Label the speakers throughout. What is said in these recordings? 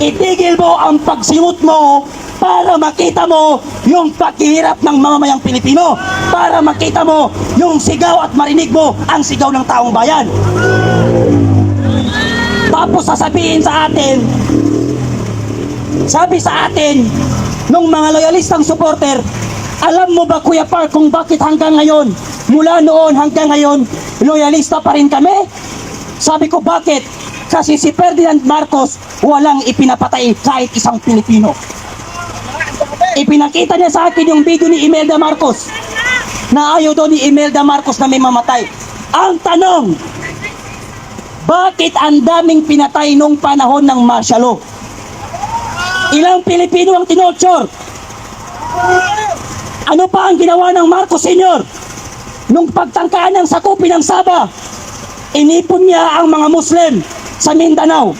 Speaker 1: Itigil mo ang pagsimot mo para makita mo yung paghihirap ng mamamayang Pilipino, para makita mo yung sigaw at marinig mo ang sigaw ng taong bayan. Tapos sasabihin sa atin, sabi sa atin nung mga loyalistang supporter, alam mo ba Kuya Park kung bakit hanggang ngayon, mula noon hanggang ngayon, loyalista pa rin kami? Sabi ko, bakit? Kasi si Ferdinand Marcos walang ipinapatay kahit isang Pilipino. Ipinakita niya sa akin yung video ni Imelda Marcos na ayaw doon ni Imelda Marcos na may mamatay. Ang tanong, bakit ang daming pinatay nung panahon ng martial law? Ilang Pilipino ang tinorture? Ano pa ang ginawa ng Marcos Sr. nung pagtangkaan ng sakupin ng Sabah? Inipon niya ang mga Muslim sa Mindanao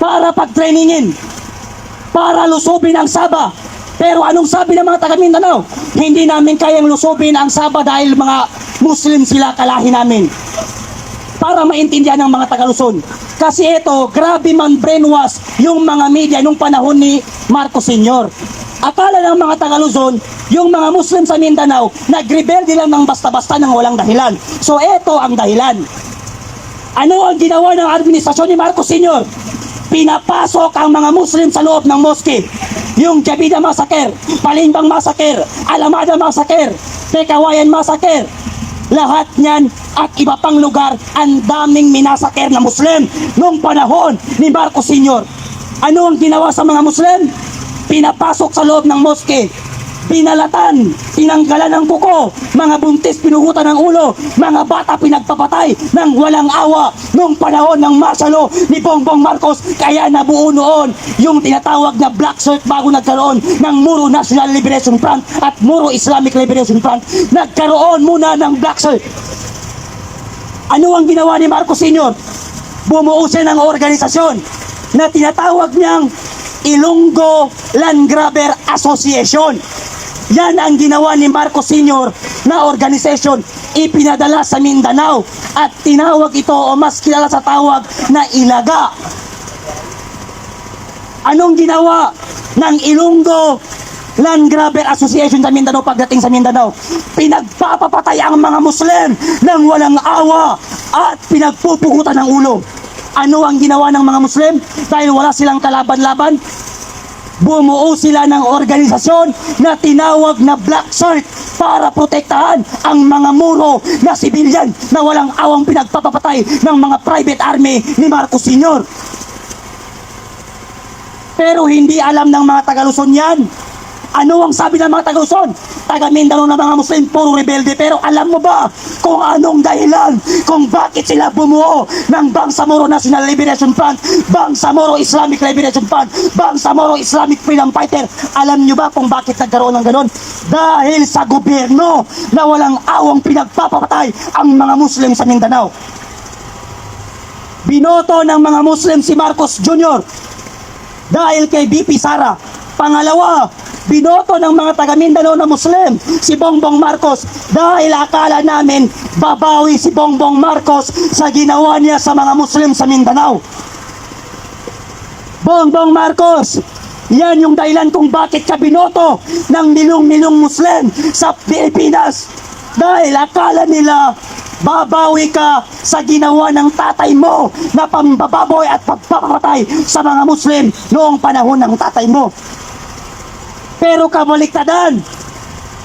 Speaker 1: para pagtrainingin, para lusubin ang Sabah. Pero anong sabi ng mga taga Mindanao? Hindi namin kayang lusubin ang Sabah dahil mga Muslim sila, kalahi namin. Para maintindihan ng mga taga Luzon. Kasi ito, grabe man brainwash yung mga media nung panahon ni Marcos Sr. Akala ng mga taga Luzon, yung mga Muslim sa Mindanao, nagrebelde lang ng basta-basta ng walang dahilan. So ito ang dahilan. Ano ang ginawa ng administrasyon ni Marcos Sr.? Pinapasok ang mga Muslim sa loob ng moske. Yung Jabida Massacre, Palimbang Massacre, Alamada Massacre, Pekawayan Massacre, lahat niyan at iba pang lugar, ang daming minasaker na Muslim noong panahon ni Marcos Sr. Ano ang ginawa sa mga Muslim? Pinapasok sa loob ng moske, pinalatan, tinanggalan ng kuko, mga buntis pinuhutan ng ulo, mga bata pinagpapatay ng walang awa noong panahon ng martial law ni Bongbong Marcos. Kaya nabuo noon yung tinatawag na Black Shirt bago nagkaroon ng Moro National Liberation Front at Moro Islamic Liberation Front. Nagkaroon muna ng Black Shirt. Ano ang ginawa ni Marcos Sr.? Bumuo siya ng organisasyon na tinatawag niyang Ilonggo Land Grabber Association. Yan ang ginawa ni Marcos Sr. na organisasyon, ipinadala sa Mindanao at tinawag ito o mas kilala sa tawag na Ilaga. Anong ginawa ng Ilonggo Land Grabber Association sa Mindanao pagdating sa Mindanao? Pinagpapapatay ang mga Muslim ng walang awa at pinagpupugutan ng ulo. Ano ang ginawa ng mga Muslim? Dahil wala silang kalaban-laban, bumuo sila ng organisasyon na tinawag na Black Shirt para protektahan ang mga Moro na sibilyan na walang awang pinagpapapatay ng mga private army ni Marcos Sr. Pero hindi alam ng mga taga-Luzon yan. Ano ang sabi ng mga taga-Luzon? Taga Mindanao na mga Muslim, puro rebelde. Pero alam mo ba kung anong dahilan kung bakit sila bumuo ng Bangsamoro National Liberation Front, Bangsamoro Islamic Liberation Front, Bangsamoro Islamic Freedom Fighter? Alam nyo ba kung bakit nagkaroon ng ganon? Dahil sa gobyerno na walang awang pinagpapatay ang mga Muslim sa Mindanao. Binoto ng mga Muslim si Marcos Jr. dahil kay BP Sara. Pangalawa, binoto ng mga taga Mindanao na Muslim si Bongbong Marcos dahil akala namin babawi si Bongbong Marcos sa ginawa niya sa mga Muslim sa Mindanao. Bongbong Marcos, yan yung dahilan kung bakit ka binoto ng milong-milong Muslim sa Pilipinas. Dahil akala nila babawi ka sa ginawa ng tatay mo na pambababoy at pagpapatay sa mga Muslim noong panahon ng tatay mo. Pero kabaliktadan,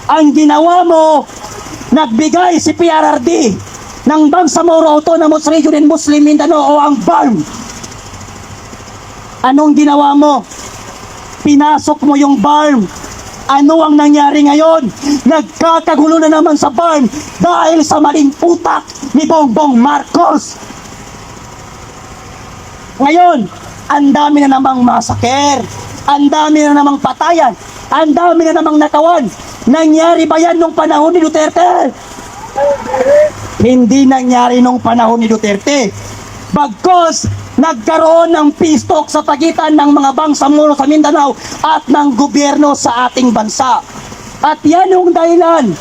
Speaker 1: ang ginawa mo, nagbigay si PRRD ng Bangsamoro Autonomous Region in Muslim Mindanao o ang BARM. Anong ginawa mo? Pinasok mo yung BARM. Ano ang nangyari ngayon? Nagkakagulo na naman sa BARM dahil sa maling utak ni Bongbong Marcos. Ngayon, ang dami na namang massacre, ang dami na namang patayan, ang dami na namang nakawan. Nangyari ba yan nung panahon ni Duterte? Hindi nangyari nung panahon ni Duterte. Bagkos, nagkaroon ng peace talk sa pagitan ng mga Bangsamoro sa Mindanao at ng gobyerno sa ating bansa. At yan yung dahilan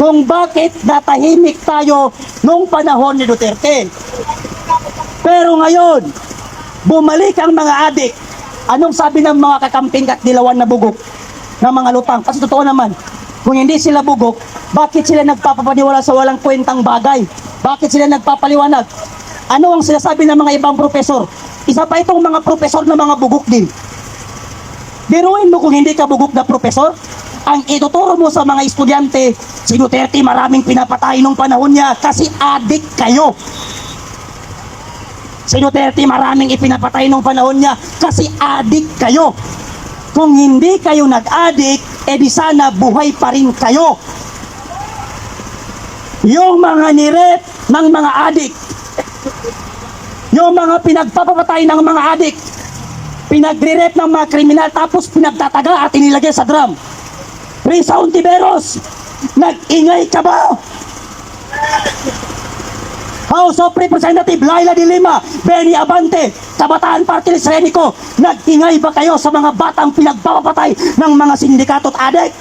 Speaker 1: kung bakit natahimik tayo nung panahon ni Duterte. Pero ngayon, bumalik ang mga adik, Anong sabi ng mga kakamping at dilawan na bugok ng mga lutang? Kasi totoo naman, kung hindi sila bugok, bakit sila nagpapapaniwala sa walang kwentang bagay? Bakit sila nagpapaliwanag? Ano ang sinasabi ng mga ibang profesor? Isa pa itong mga profesor na mga bugok din. Biruin mo kung hindi ka bugok na profesor, ang ituturo mo sa mga estudyante, si Duterte maraming pinapatay nung panahon niya kasi adik kayo. Si Duterte maraming ipinapatay nung panahon niya kasi adik kayo. Kung hindi kayo nag-adik, edi sana buhay pa rin kayo. Yung mga nirep ng mga adik, yung mga pinagpapatay ng mga adik, pinagre-rep ng mga kriminal tapos pinagtataga at inilagay sa drum. Risa Ontiveros, nag-ingay ka ba? House of Representative Laila de Lima, Benny Abante, Kabataan Party List Renico, nag-ingay ba kayo sa mga batang pinagpapatay ng mga sindikato at adik?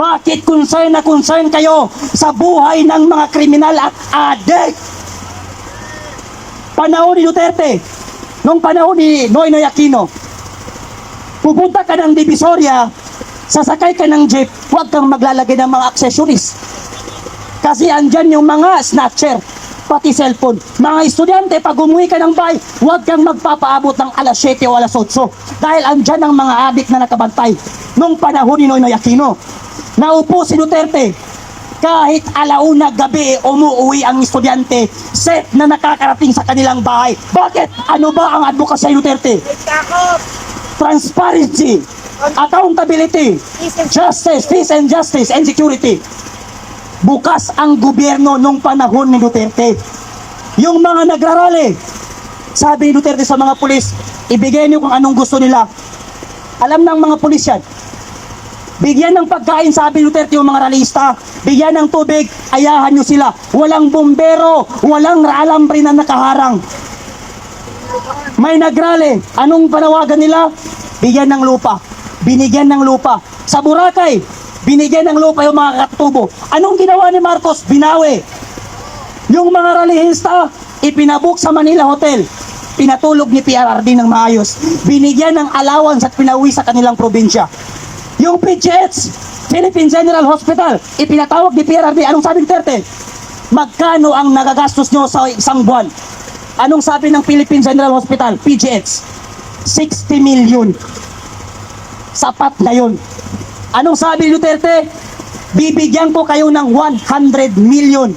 Speaker 1: Bakit concern na concern kayo sa buhay ng mga kriminal at adik? Panahon ni Duterte, nung panahon ni Noynoy Aquino, pupunta ka ng Divisoria, sasakay ka ng jeep, huwag kang maglalagay ng mga accessories. Kasi andyan yung mga snatcher, pati cellphone. Mga estudyante, pag umuwi ka ng bahay, huwag kang magpapaabot ng alas 7 o alas 8. Dahil andyan ang mga adik na nakabantay. Nung panahon ni Noynoy Aquino, naupo si Duterte, kahit alauna gabi umuwi ang estudyante, set na nakakarating sa kanilang bahay. Bakit? Ano ba ang advokasya ni Duterte? Transparency, accountability, justice, peace and justice, and security. Bukas ang gobyerno nung panahon ni Duterte. Yung mga nagrarally, sabi ni Duterte sa mga pulis, ibigay niyo kung anong gusto nila. Alam ng mga pulis yan. Bigyan ng pagkain, sabi ni Duterte, yung mga ralista. Bigyan ng tubig, ayahan nyo sila. Walang bombero, walang alambre na nakaharang. May nagrally, anong panawagan nila? Bigyan ng lupa. Binigyan ng lupa. Sa Boracay, binigyan ng lupa yung mga katubo. Anong ginawa ni Marcos? Binawi. Yung mga rallyista, ipinabook sa Manila Hotel. Pinatulog ni PRRD ng maayos. Binigyan ng allowance at pinauwi sa kanilang probinsya. Yung PGH, Philippine General Hospital, ipinatawag ni PRRD. Anong sabi ni Duterte? Magkano ang nagagastos nyo sa isang buwan? Anong sabi ng Philippine General Hospital, PGH? 60 million. Sapat na yun. Anong sabi ni Duterte? Bibigyan ko kayo ng 100 million.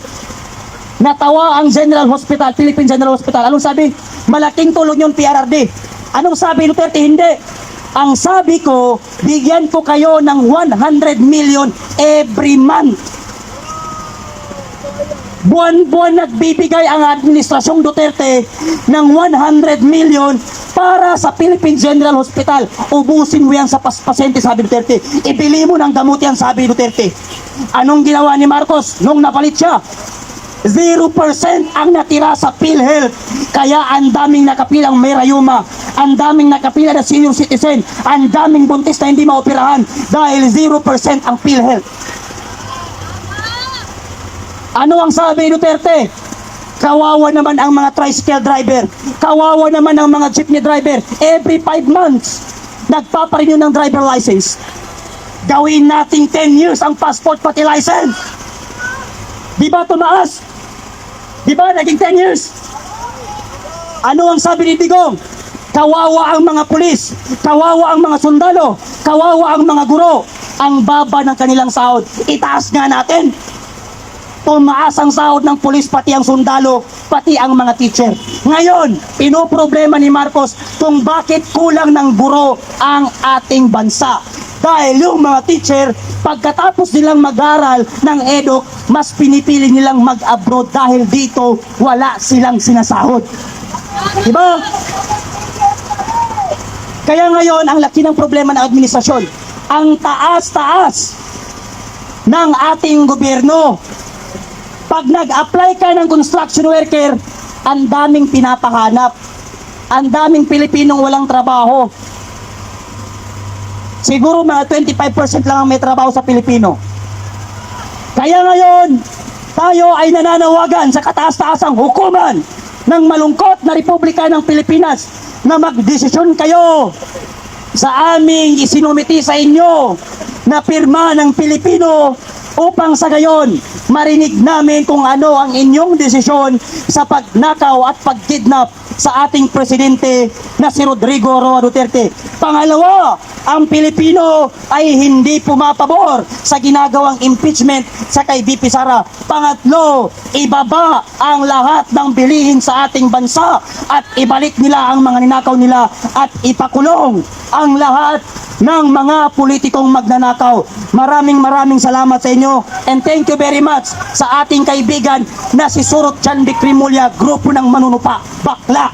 Speaker 1: Natawa ang General Hospital, Philippine General Hospital. Anong sabi? Malaking tulong yun, PRRD. Anong sabi ni Duterte? Hindi. Ang sabi ko, bigyan ko kayo ng 100 million every month. Buwan-buwan nagbibigay ang administrasyong Duterte ng 100 million para sa Philippine General Hospital. Ubusin mo yan sa pasyente, sabi Duterte. Ibili mo ng gamot yan, sabi Duterte. Anong ginawa ni Marcos nung napalit siya? 0% ang natira sa PhilHealth. Kaya ang daming nakapilang may rayuma, ang daming nakapila na senior citizen, ang daming buntis na hindi maoperahan dahil 0% ang PhilHealth. Ano ang sabi ni Duterte? Kawawa naman ang mga tricycle driver, kawawa naman ang mga jeepney driver. Every 5 months nagpaparenew ng driver license. Gawin nating 10 years ang passport pati license. Di ba tumaas? Di ba naging 10 years? Ano ang sabi ni Digong? Kawawa ang mga pulis, kawawa ang mga sundalo, kawawa ang mga guro. Ang baba ng kanilang sahod, itaas nga natin. Tumaas ang sahod ng pulis, pati ang sundalo, pati ang mga teacher. Ngayon, pinoproblema ni Marcos kung bakit kulang ng guro ang ating bansa. Dahil yung mga teacher, pagkatapos nilang mag-aral ng EDUC, mas pinipili nilang mag-abroad dahil dito wala silang sinasahod. Diba? Kaya ngayon, ang laki ng problema ng administrasyon. Ang taas-taas ng ating gobyerno. Pag nag-apply ka ng construction worker, ang daming pinapahanap. Ang daming Pilipinong walang trabaho. Siguro mga 25% lang ang may trabaho sa Pilipino. Kaya ngayon, tayo ay nananawagan sa kataas-taasang hukuman ng malungkot na Republika ng Pilipinas na magdesisyon kayo sa aming isinumiti sa inyo na pirma ng Pilipino upang sa gayon marinig namin kung ano ang inyong desisyon sa pagnakaw at pagkidnap sa ating presidente na si Rodrigo Roa Duterte. Pangalawa, ang Pilipino ay hindi pumapabor sa ginagawang impeachment sa kay BP Sara. Pangatlo, ibaba ang lahat ng bilihin sa ating bansa at ibalik nila ang mga ninakaw nila at ipakulong ang lahat ng mga politikong magnanakaw. Maraming salamat sa inyo and thank you very much sa ating kaibigan na si Surot Chan Bikrimulya, grupo ng manunupa. Bakla!